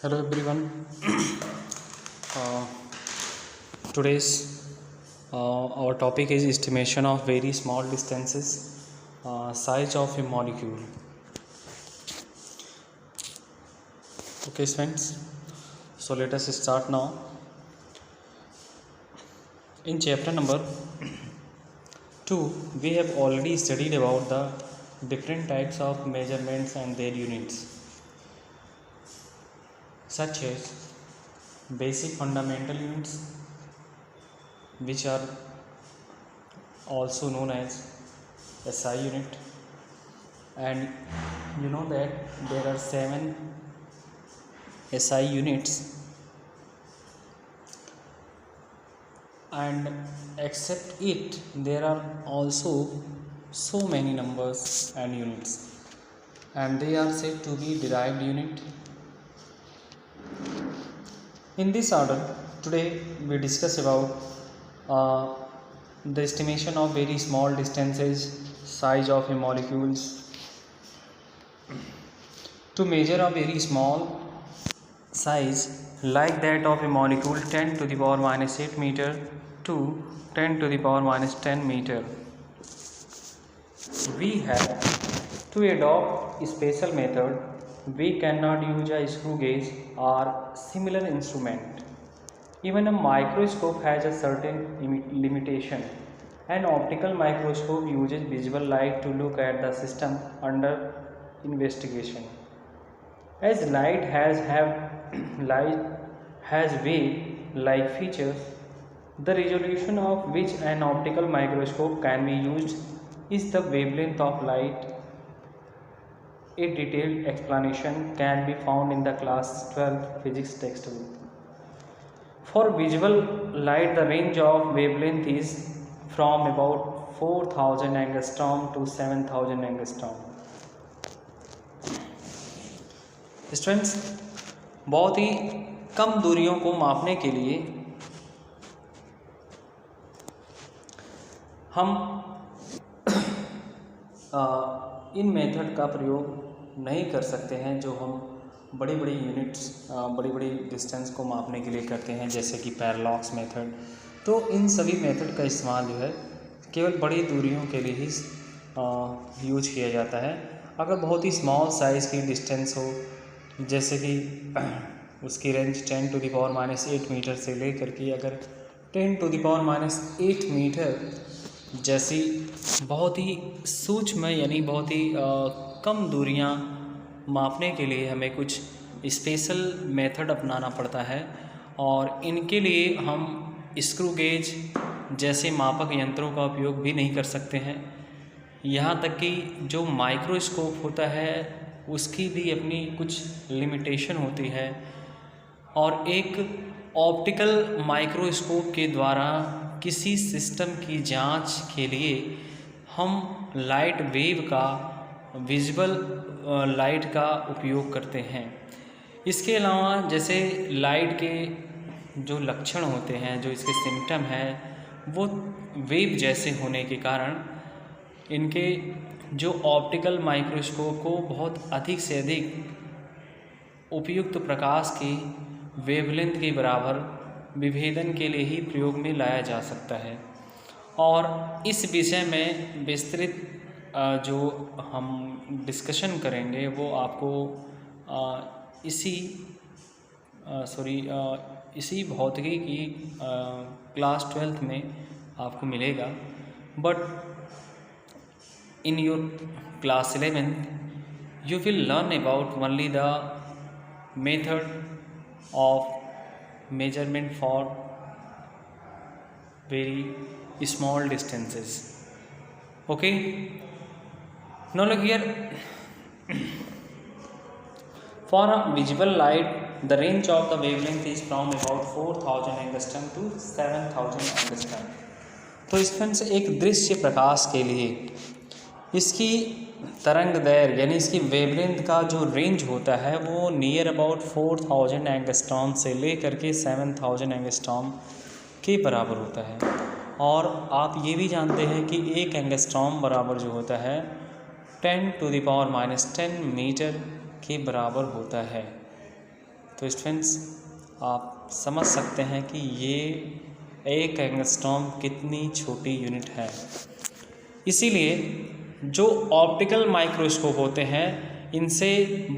Hello everyone. uh, Today's our topic is estimation of very small distances, size of a molecule. Okay, friends. So let us start now. In chapter number 2, we have already studied about the different types of measurements and their units, such as basic fundamental units, which are also known as SI unit, and you know that there are 7 SI units, and except it there are also so many numbers and units, and they are said to be derived unit. In this order, today we discuss about the estimation of very small distances, size of a molecules. To measure a very small size like that of a molecule 10 to the power minus 8 meter to 10 to the power minus 10 meter, we have to adopt a special method. We cannot use a screw gauge or similar instrument. Even a microscope has a certain limitation. An optical microscope uses visible light to look at the system under investigation. As light has wave-like features, the resolution of which an optical microscope can be used is the wavelength of light. A detailed explanation can be found in the class 12 physics textbook. For visible light, the range of wavelength is from about 4000 angstrom to 7000 angstrom. Students, बहुत ही कम दूरियों को मापने के लिए हम इन method का प्रयोग नहीं कर सकते हैं जो हम बड़ी बड़ी यूनिट्स, बड़ी बड़ी डिस्टेंस को मापने के लिए करते हैं, जैसे कि पैरालॉक्स मेथड। तो इन सभी मेथड का इस्तेमाल जो है केवल बड़ी दूरियों के लिए ही यूज किया जाता है। अगर बहुत ही स्मॉल साइज़ की डिस्टेंस हो, जैसे कि उसकी range 10 to the power minus 8 meter से लेकर के अगर 10 to the power minus 8 meter जैसी बहुत ही सूक्ष्म यानी बहुत ही कम दूरियां मापने के लिए हमें कुछ स्पेशल मेथड अपनाना पड़ता है, और इनके लिए हम स्क्रू गेज जैसे मापक यंत्रों का उपयोग भी नहीं कर सकते हैं। यहाँ तक कि जो माइक्रोस्कोप होता है उसकी भी अपनी कुछ लिमिटेशन होती है, और एक ऑप्टिकल माइक्रोस्कोप के द्वारा किसी सिस्टम की जांच के लिए हम लाइट वेव का, विजिबल लाइट का उपयोग करते हैं। इसके अलावा जैसे लाइट के जो लक्षण होते हैं, जो इसके सिम्टम हैं, वो वेव जैसे होने के कारण इनके जो ऑप्टिकल माइक्रोस्कोप को बहुत अधिक से अधिक उपयुक्त प्रकाश की वेवलेंथ के बराबर विभेदन के लिए ही प्रयोग में लाया जा सकता है। और इस विषय में विस्तृत जो हम डिस्कशन करेंगे वो आपको इसी भौतिकी की क्लास 12th में आपको मिलेगा। But in your class 11th you will learn about only the method of measurement for very small distances. Okay, now look here. For a visible light, the range of the wavelength is from about 4000 angstrom to 7000 angstrom. तो इसमें से एक दृश्य प्रकाश के लिए इसकी तरंग दैर्घ्य यानी इसकी वेवलेंथ का जो रेंज होता है वो नियर अबाउट 4000 एंगस्ट्रॉम से लेकर के 7000 एंगस्ट्रॉम के बराबर होता है। और आप ये भी जानते हैं कि एक एंगस्ट्रॉम बराबर जो होता है 10 to the power minus 10 meter के बराबर होता है। तो स्टूडेंट्स आप समझ सकते हैं कि ये एक एंगस्ट्रॉम कितनी छोटी यूनिट है। इसीलिए जो ऑप्टिकल माइक्रोस्कोप होते हैं इनसे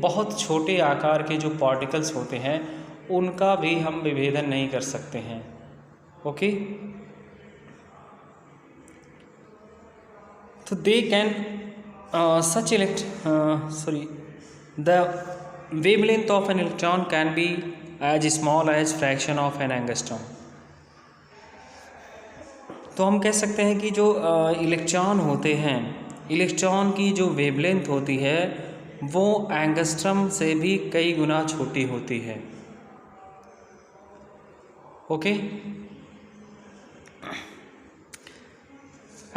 बहुत छोटे आकार के जो पार्टिकल्स होते हैं उनका भी हम विभेदन नहीं कर सकते हैं। ओके, तो they can such the wavelength of an electron can be as small as fraction of an angstrom। तो हम कह सकते हैं कि जो इलेक्ट्रॉन होते हैं, इलेक्ट्रॉन की जो वेवलेंथ होती है वो एंगस्ट्रम से भी कई गुना छोटी होती है। Okay,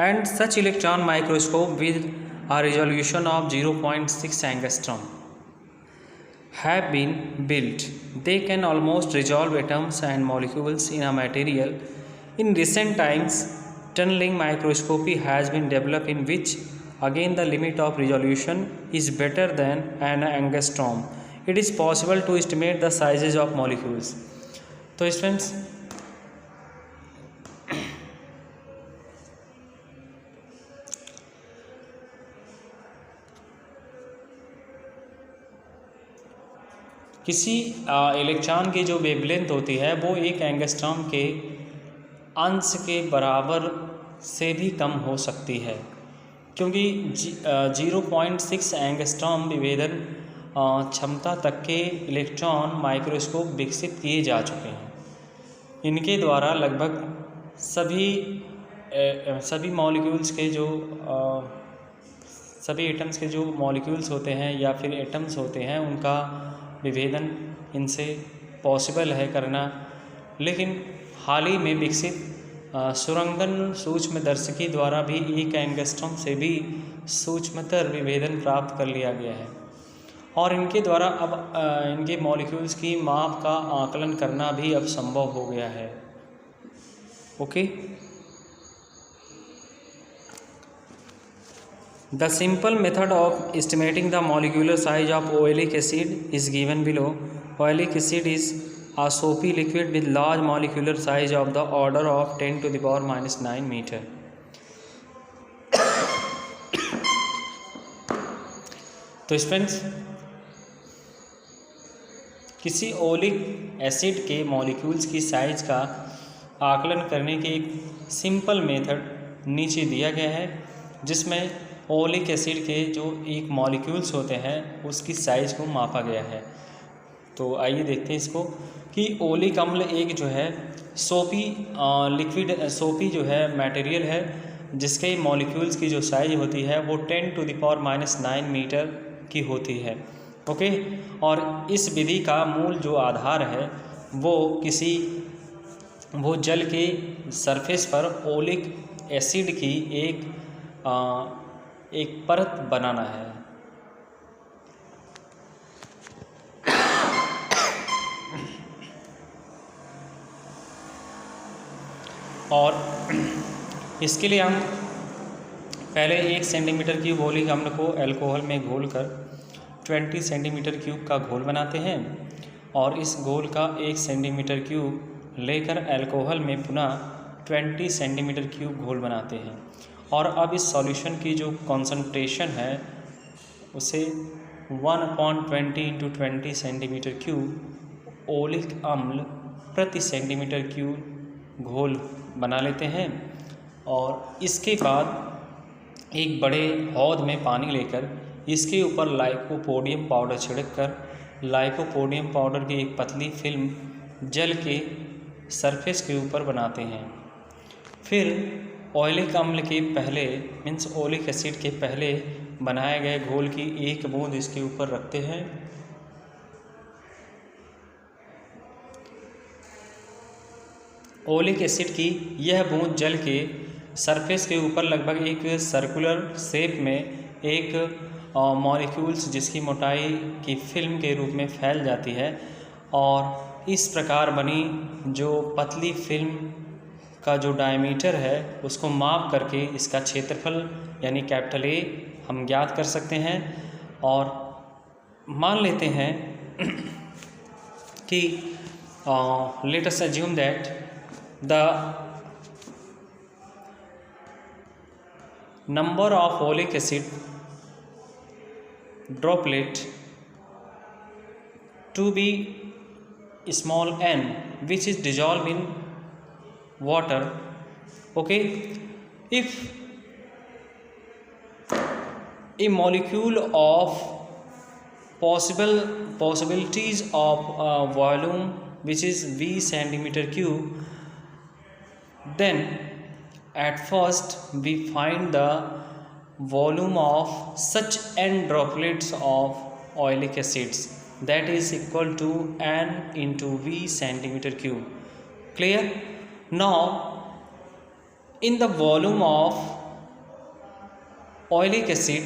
and such electron microscope with a resolution of 0.6 angstrom have been built. They can almost resolve atoms and molecules in a material. In recent times, tunneling microscopy has been developed, in which again the limit of resolution is better than an angstrom. It is possible to estimate the sizes of molecules. तो students किसी electron की जो wavelength होती है वो एक angstrom के अंश के बराबर से भी कम हो सकती है, क्योंकि 0.6 एंगस्ट्रॉम विभेदन क्षमता तक के इलेक्ट्रॉन माइक्रोस्कोप विकसित किए जा चुके हैं। इनके द्वारा लगभग सभी मॉलिक्यूल्स के जो सभी एटम्स के जो मॉलिक्यूल्स होते हैं या फिर एटम्स होते हैं उनका विभेदन इनसे पॉसिबल है करना। लेकिन हाल ही में विकसित सुरंगन सूक्ष्मदर्शिकी द्वारा भी एक एंगस्ट्रॉम से भी सूक्ष्मतर विभेदन प्राप्त कर लिया गया है और इनके द्वारा अब इनके मॉलिक्यूल्स की माप का आकलन करना भी अब संभव हो गया है। Okay, the simple method of estimating the molecular size of oleic acid is given below. Oleic acid is a soapy liquid with large molecular size of the order of 10 to the power minus 9 meter. तो students किसी oleic acid के molecules की size का आकलन करने के एक simple method नीचे दिया गया है, जिसमें ओलिक एसिड के जो एक मॉलिक्यूल्स होते हैं उसकी साइज़ को मापा गया है। तो आइए देखते हैं इसको कि ओलिक अम्ल एक जो है सोपी जो है मटेरियल है जिसके मॉलिक्यूल्स की जो साइज होती है वो 10 to the power minus 9 meter की होती है। ओके, और इस विधि का मूल जो आधार है वो जल के सरफेस पर ओलिक एसिड की एक परत बनाना है। और इसके लिए हम पहले 1 सेंटीमीटर क्यूब ओलिक अम्ल को अल्कोहल में घोलकर 20 सेंटीमीटर क्यूब का घोल बनाते हैं और इस घोल का 1 सेंटीमीटर क्यूब लेकर अल्कोहल में पुनः 20 सेंटीमीटर क्यूब घोल बनाते हैं। और अब इस सॉल्यूशन की जो कॉन्सेंट्रेशन है उसे 1/20 × 20 सेंटीमीटर क्यूब ओलिक अम्ल प्रति सेंटीमीटर क्यूब घोल बना लेते हैं। और इसके बाद एक बड़े हौद में पानी लेकर इसके ऊपर लाइकोपोडियम पाउडर छिड़ककर लाइकोपोडियम पाउडर की एक पतली फिल्म जल के सरफेस के ऊपर बनाते हैं। फिर ओलिक अम्ल के पहले ओलिक एसिड के पहले बनाए गए घोल की एक बूंद इसके ऊपर रखते हैं। ओलिक एसिड की यह बूंद जल के सरफेस के ऊपर लगभग एक सर्कुलर शेप में एक मॉलिक्यूल्स जिसकी मोटाई की फिल्म के रूप में फैल जाती है। और इस प्रकार बनी जो पतली फिल्म का जो डायमीटर है उसको माप करके इसका क्षेत्रफल यानी कैपिटल A हम ज्ञात कर सकते हैं। और मान लेते हैं कि let us assume that the number of oleic acid droplet to be small n, which is dissolved in water. Okay, if a molecule of possibilities of volume which is v centimeter cube, then at first we find the volume of such n droplets of oleic acids, that is equal to n into v centimeter cube. Clear? Now in the volume of oleic acid,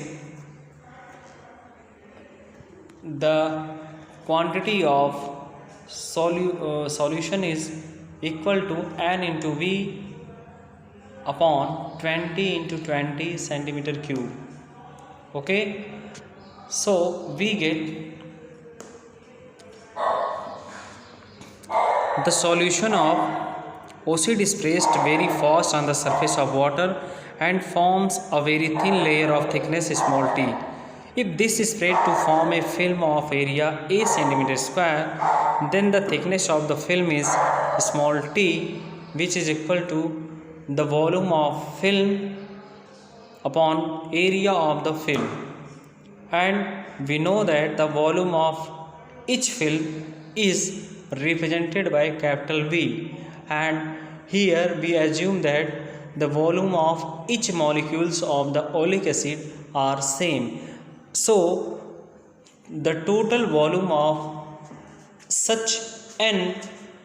the quantity of solution is equal to n into v upon 20 into 20 centimeter cube. Okay, so we get the solution of acid is pressed very fast on the surface of water and forms a very thin layer of thickness small t. If this is spread to form a film of area a centimeter square, then the thickness of the film is small t, which is equal to the volume of film upon area of the film. And we know that the volume of each film is represented by capital V, and here we assume that the volume of each molecules of the oleic acid are same. So the total volume of such n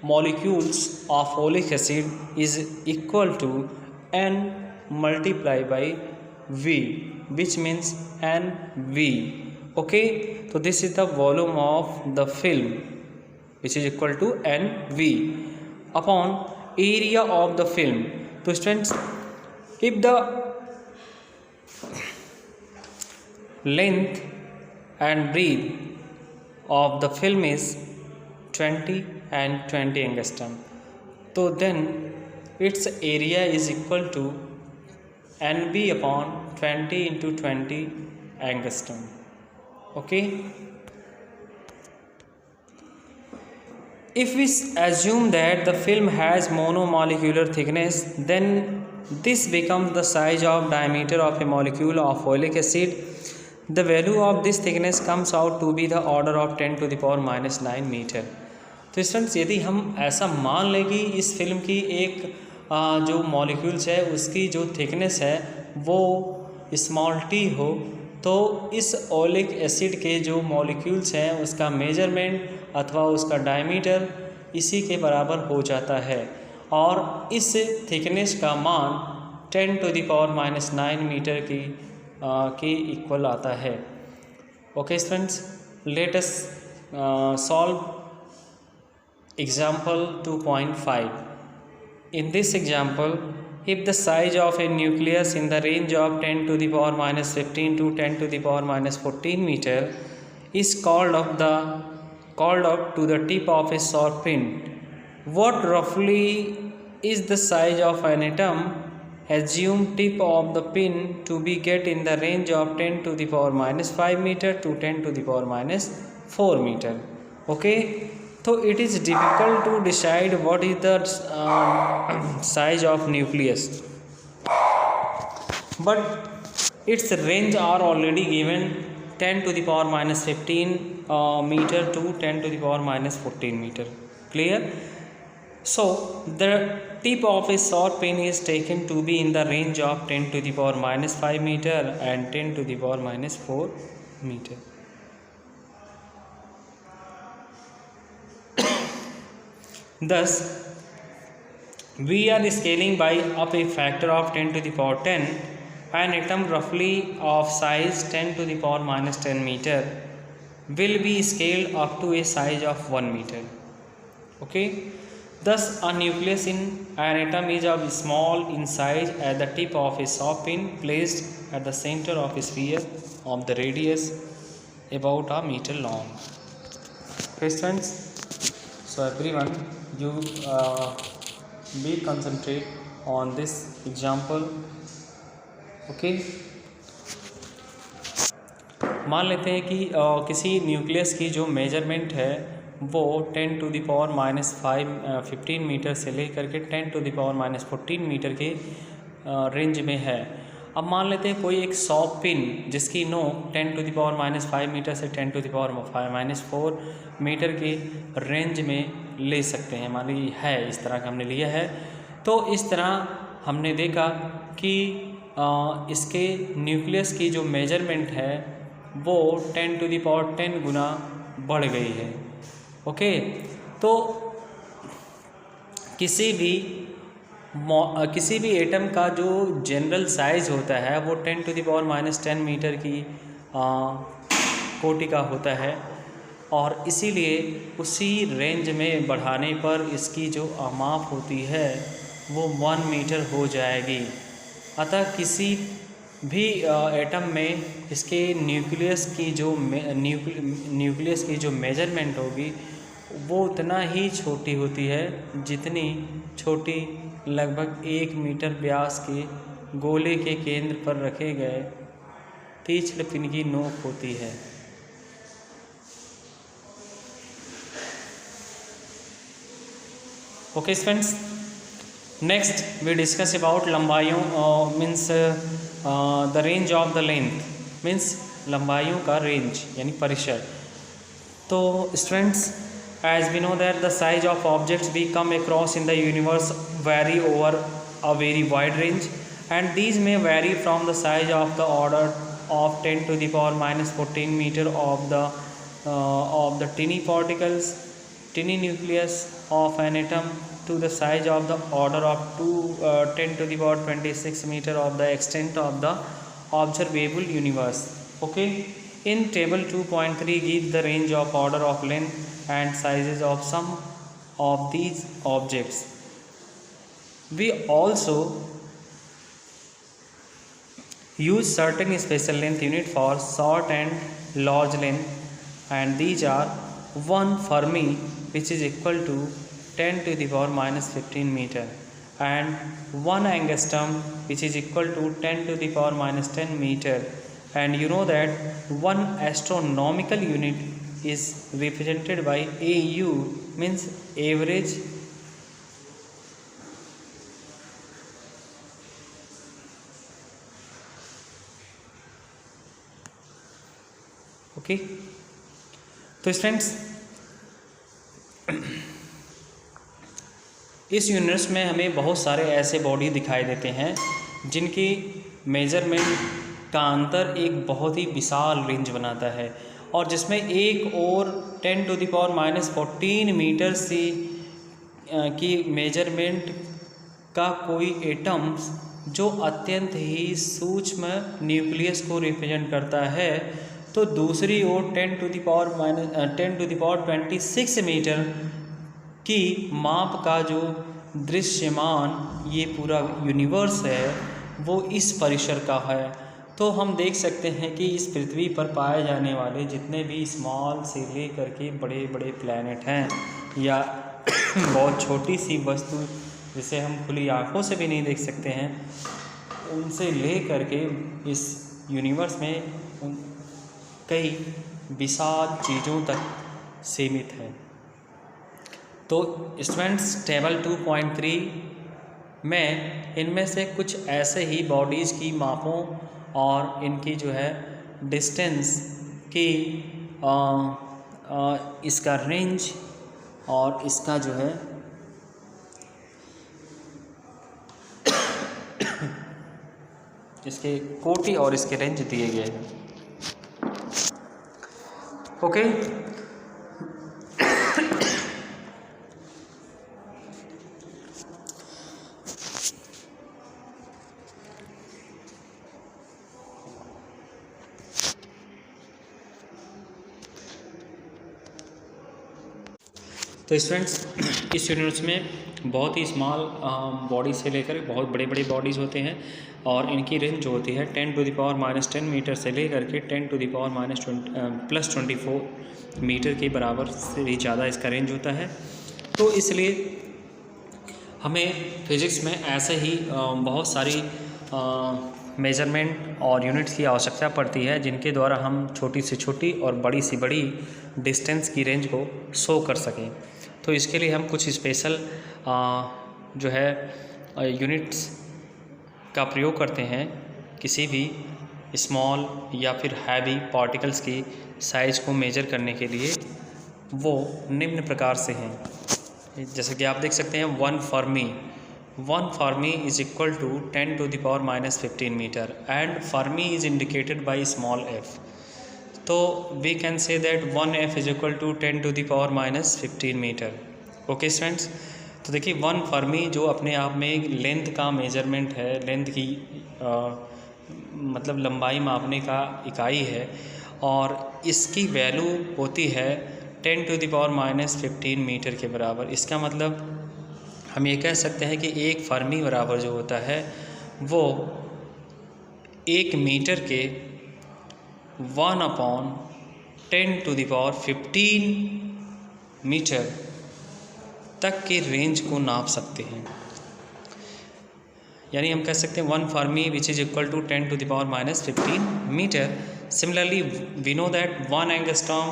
molecules of oleic acid is equal to n multiplied by V, which means NV. Okay, so this is the volume of the film, which is equal to NV upon area of the film. So students, if the length and breadth of the film is 20 and 20 angstrom, so then its area is equal to NV upon 20 into 20 angstrom. Okay, if we assume that the film has monomolecular thickness, then this becomes the size of diameter of a molecule of oleic acid. The value of this thickness comes out to be the order of 10 to the power minus 9 meter. तो students, यदि हम ऐसा मान लें कि इस film की एक जो मॉलिक्यूल्स है उसकी जो थिकनेस है वो स्मॉल टी हो, तो इस ओलिक एसिड के जो मॉलिक्यूल्स हैं उसका मेजरमेंट अथवा उसका डायमीटर इसी के बराबर हो जाता है, और इस थिकनेस का मान 10 to the power minus 9 meter की इक्वल आता है. Okay students, let us solve example 2.5. In this example, if the size of a nucleus in the range of 10 to the power minus 15 to 10 to the power minus 14 meter is called up to the tip of a sharp pin, what roughly is the size of an atom? Assume tip of the pin to be get in the range of 10 to the power minus 5 meter to 10 to the power minus 4 meter. Okay, so it is difficult to decide what is the size of nucleus, but its range are already given 10 to the power minus 15 meter to 10 to the power minus 14 meter. Clear? So the tip of a sharp pin is taken to be in the range of 10 to the power minus 5 meter and 10 to the power minus 4 meter. Thus, we are scaling by up a factor of 10 to the power 10. An atom roughly of size 10 to the power minus 10 meter will be scaled up to a size of 1 meter. Okay. Thus, a nucleus in an atom is of small in size at the tip of a sharp pin placed at the center of a sphere of the radius about a meter long. Questions? So everyone, you be concentrate on this example. Okay. मान लेते हैं कि किसी nucleus की जो measurement है वो 10⁻⁻⁵ metre से लेकर के 10⁻⁻14 मीटर के रेंज में है। अब मान लेते हैं कोई एक सॉफ्ट पिन जिसकी नोक 10⁻⁵ मीटर से 10⁻⁻4 मीटर के रेंज में ले सकते हैं। मान लीजिए है इस तरह का हमने लिया है, तो इस तरह हमने देखा कि इसके न्यूक्लियस की जो मेजरमेंट है वो 10⁻10 गुना बढ़ गई है। ओके, तो किसी भी एटम का जो जनरल साइज होता है वो 10⁻10 मीटर की कोटि का होता है, और इसीलिए उसी रेंज में बढ़ाने पर इसकी जो माप होती है वो 1 मीटर हो जाएगी। अतः किसी भी एटम में इसके न्यूक्लियस की जो मेजरमेंट होगी वो उतना ही छोटी होती है जितनी छोटी लगभग 1 मीटर व्यास के गोले के केंद्र पर रखे गए तीक्ष्ण पिन की नोक होती है। Okay friends, next we discuss about लंबाइयों means the range of the length, means लंबाइयों का रेंज यानी परिसर। तो students, as we know that the size of objects we come across in the universe vary over a very wide range, and these may vary from the size of the order of 10⁻⁻14 meter of the tiny nucleus of an atom to the size of the order of 10⁻26 meter of the extent of the observable universe. Okay, in table 2.3 gives the range of order of length and sizes of some of these objects. We also use certain special length unit for short and large length, and these are 1 Fermi, which is equal to 10⁻⁻15 meter, and 1 angstrom, which is equal to 10⁻⁻10 meter. And you know that 1 astronomical unit is represented by AU, means average okay। तो students, इस universe में हमें बहुत सारे ऐसे body दिखाई देते हैं जिनकी मेजरमेंट का अंतर एक बहुत ही विशाल रेंज बनाता है, और जिसमें एक और 10⁻⁻14 मीटर से की मेजरमेंट का कोई एटम्स जो अत्यंत ही सूक्ष्म न्यूक्लियस को रिप्रेजेंट करता है, तो दूसरी ओर 10⁻26 मीटर की माप का जो दृश्यमान ये पूरा यूनिवर्स है वो इस परिसर का है। तो हम देख सकते हैं कि इस पृथ्वी पर पाए जाने वाले जितने भी स्मॉल से ले करके बड़े बड़े प्लैनेट हैं, या बहुत छोटी सी वस्तु जिसे हम खुली आँखों से भी नहीं देख सकते हैं, उनसे ले करके इस यूनिवर्स में कई विशाल चीज़ों तक सीमित है। तो स्टूडेंट्स, टेबल 2.3 में इनमें से कुछ ऐसे ही बॉडीज़ की मापों और इनकी जो है डिस्टेंस की इसका रेंज और इसका जो है इसके कोटि और इसके रेंज दिए गए हैं। ओके, तो स्टूडेंट्स, इस यूनिवर्स में बहुत ही स्मॉल बॉडी से लेकर बहुत बड़े बड़े बॉडीज़ होते हैं, और इनकी रेंज जो होती है 10⁻10 मीटर से लेकर के 10⁻+24 मीटर के बराबर से ज़्यादा इसका रेंज होता है। तो इसलिए हमें फिज़िक्स में ऐसे ही बहुत सारी मेजरमेंट और यूनिट्स की आवश्यकता पड़ती है, जिनके द्वारा हम छोटी से छोटी और बड़ी से बड़ी डिस्टेंस की रेंज को शो कर सकें। तो इसके लिए हम कुछ स्पेशल जो है यूनिट्स का प्रयोग करते हैं किसी भी स्मॉल या फिर हैवी पार्टिकल्स की साइज़ को मेजर करने के लिए। वो निम्न प्रकार से हैं, जैसे कि आप देख सकते हैं 1 Fermi is equal to 10 to the power minus 15 meter and Fermi is indicated by small f. तो we can say that 1f is equal to 10 to the power minus 15 meter. Okay students, तो देखिए 1 Fermi जो अपने आप में एक length का measurement है, लेंथ की मतलब लंबाई मापने का इकाई है, और इसकी वैल्यू होती है 10 to the power minus 15 metre के बराबर। इसका मतलब हम ये कह सकते हैं कि एक फर्मी बराबर जो होता है वो 1 मीटर के 1/10 to the power 15 मीटर तक की रेंज को नाप सकते हैं। यानी हम कह सकते हैं 1 Fermi which is equal to 10 to the power minus 15 meter. Similarly we know that 1 angstrom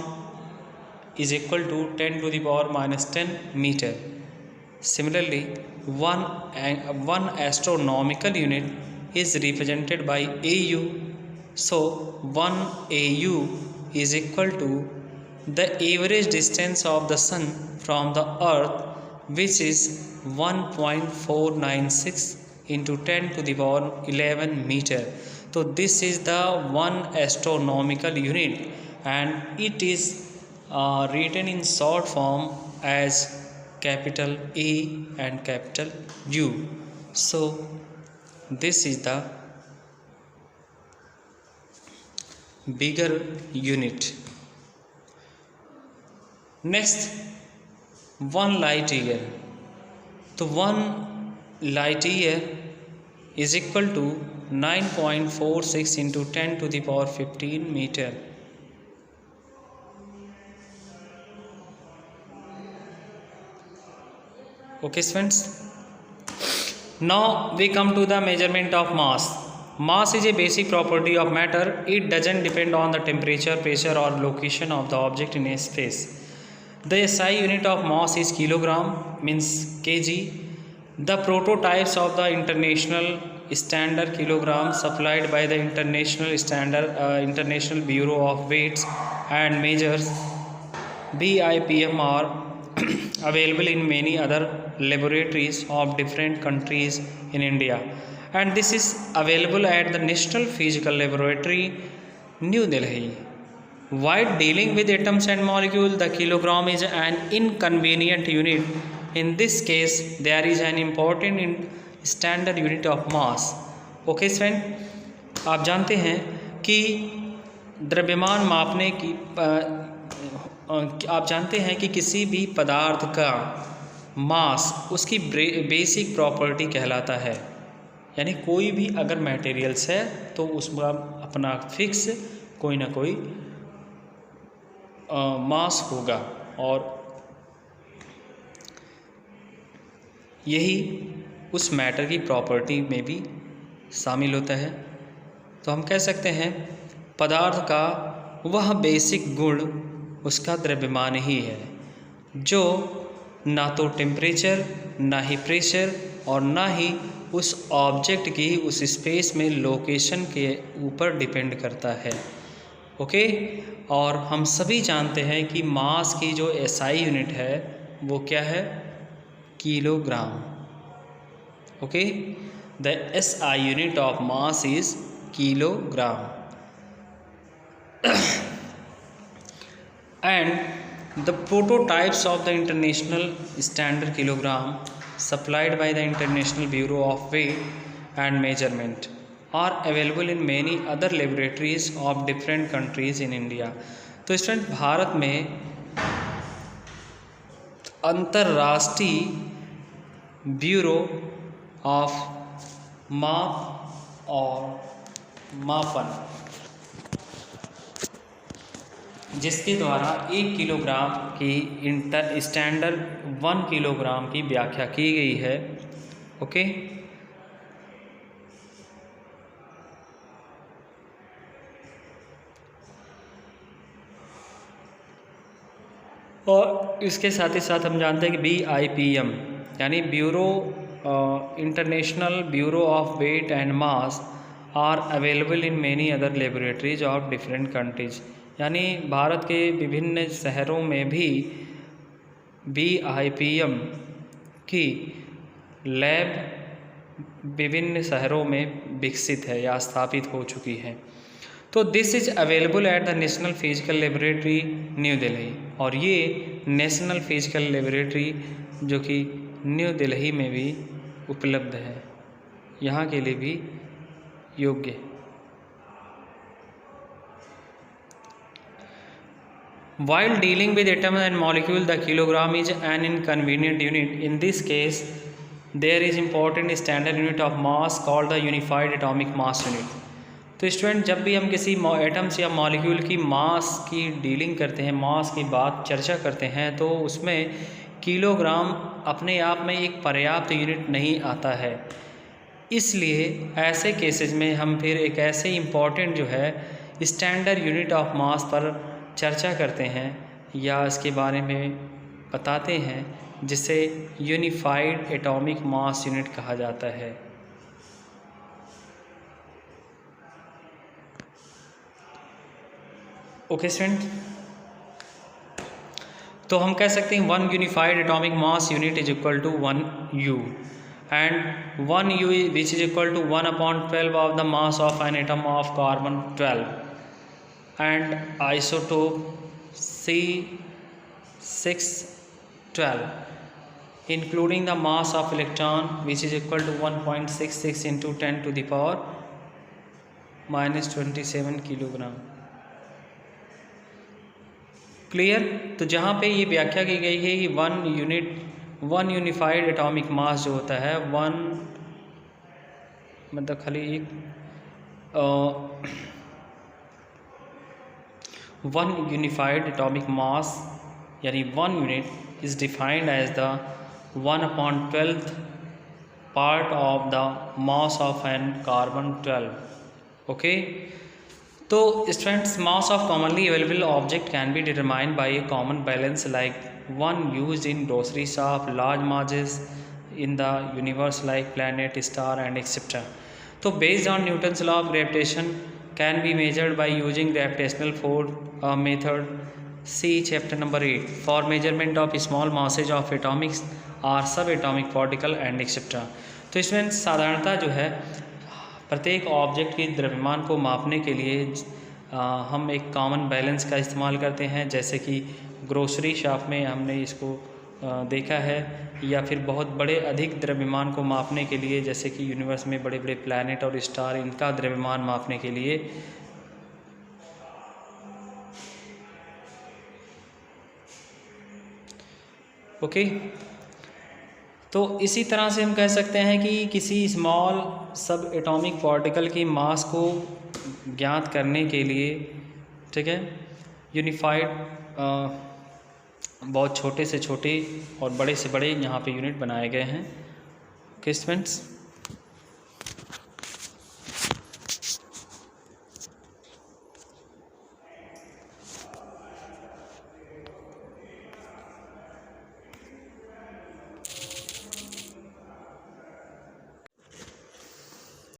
is equal to 10 to the power minus 10 meter. Similarly, one astronomical unit is represented by AU. So 1 AU is equal to the average distance of the sun from the earth, which is 1.496 into 10 to the power 11 meter. So this is the one astronomical unit, and it is written in short form as capital A and capital U. So this is the bigger unit. Next, 1 light year. So 1 light year is equal to 9.46 into 10 to the power 15 meter. Okay students, now we come to the measurement of mass. Mass is a basic property of matter. It doesn't depend on the temperature, pressure or location of the object in a space. The SI unit of mass is kilogram, means kg. The prototypes of the international standard kilogram supplied by the International Bureau of Weights and Measures BIPM are available in many other laboratories of different countries in India, and this is available at the National Physical Laboratory, New Delhi. While dealing with atoms and molecules, the kilogram is an inconvenient unit. In this case, there is an important standard unit of mass. Okay friend, आप जानते हैं कि द्रव्यमान मापने की आप जानते हैं कि किसी भी पदार्थ का मास उसकी बेसिक प्रॉपर्टी कहलाता है। यानी कोई भी अगर मटेरियल्स है तो उसका अपना फिक्स कोई ना कोई मास होगा, और यही उस मैटर की प्रॉपर्टी में भी शामिल होता है। तो हम कह सकते हैं पदार्थ का वह बेसिक गुण उसका द्रव्यमान ही है, जो ना तो टेम्परेचर, ना ही प्रेशर और ना ही उस ऑब्जेक्ट की उस स्पेस में लोकेशन के ऊपर डिपेंड करता है। ओके, और हम सभी जानते हैं कि मास की जो एसआई यूनिट है वो क्या है? Kilogram. Okay, the SI unit of mass is kilogram. And the prototypes of the international standard kilogram supplied by the International Bureau of Weight and Measurement are available in many other laboratories of different countries in India. तो student, Bharat में अंतर्राष्ट्रीय bureau of माप और मापन जिसके द्वारा 1 kilogram की standard 1 kilogram की व्याख्या की गई है। ओके, और इसके साथ ही साथ हम जानते हैं कि BIPM यानी international bureau of weight and mass are available in many other laboratories of different countries, यानी भारत के विभिन्न शहरों में भी BIPM की लैब विभिन्न शहरों में विकसित है या स्थापित हो चुकी है। तो this is available at the national physical laboratory new Delhi, और ये नेशनल फिजिकल लेबोरेटरी जो कि न्यू दिल्ली में भी उपलब्ध है, यहाँ के लिए भी योग्य है। While dealing with atom and molecule, the kilogram is an inconvenient unit. In this case, there is important standard unit of mass called the unified atomic mass unit. तो स्टूडेंट, जब भी हम किसी एटम्स या मॉलिक्यूल की मास की dealing करते हैं, मास की बात चर्चा करते हैं, तो उसमें किलोग्राम अपने आप में एक पर्याप्त यूनिट नहीं आता है। इसलिए ऐसे केसेस में हम फिर एक ऐसे इम्पॉर्टेंट जो है स्टैंडर्ड यूनिट ऑफ मास पर चर्चा करते हैं या इसके बारे में बताते हैं, जिसे यूनिफाइड एटॉमिक मास यूनिट कहा जाता है। ओके स्टूडेंट, तो हम कह सकते हैं 1 unified atomic mass unit is equal to 1 U, and 1 U which is equal to 1/12 of the mass of an atom of carbon 12, and isotope C612 including the mass of electron which is equal to 1.66 into 10 to the power -27 kilogram. Clear? तो जहाँ पे ये व्याख्या की गई है कि 1 unified atomic मास जो होता है 1 मतलब खाली एक 1 यूनिफाइड एटॉमिक मास यानी 1 unit is defined as the 1/12 part of the mass of an carbon 12। Okay, तो students, mass of commonly available object can be determined by a common balance like one used in grocery shop, large masses in the universe like planet, star and etc. So based on Newton's law of gravitation can be measured by using gravitational force method. See chapter number 8 for measurement of small masses of atomic or subatomic particle and etc. तो इसमें साधारणतः जो है प्रत्येक object के द्रव्यमान को मापने के लिए हम एक कॉमन बैलेंस का इस्तेमाल करते हैं, जैसे कि ग्रोसरी शॉप में हमने इसको देखा है, या फिर बहुत बड़े अधिक द्रव्यमान को मापने के लिए जैसे कि यूनिवर्स में बड़े बड़े प्लैनेट और स्टार, इनका द्रव्यमान मापने के लिए। ओके, तो इसी तरह से हम कह सकते हैं कि किसी स्मॉल सब एटॉमिक पार्टिकल की मास को ज्ञात करने के लिए, ठीक है, यूनिफाइड बहुत छोटे से छोटे और बड़े से बड़े यहाँ पे यूनिट बनाए गए हैं। Okay students.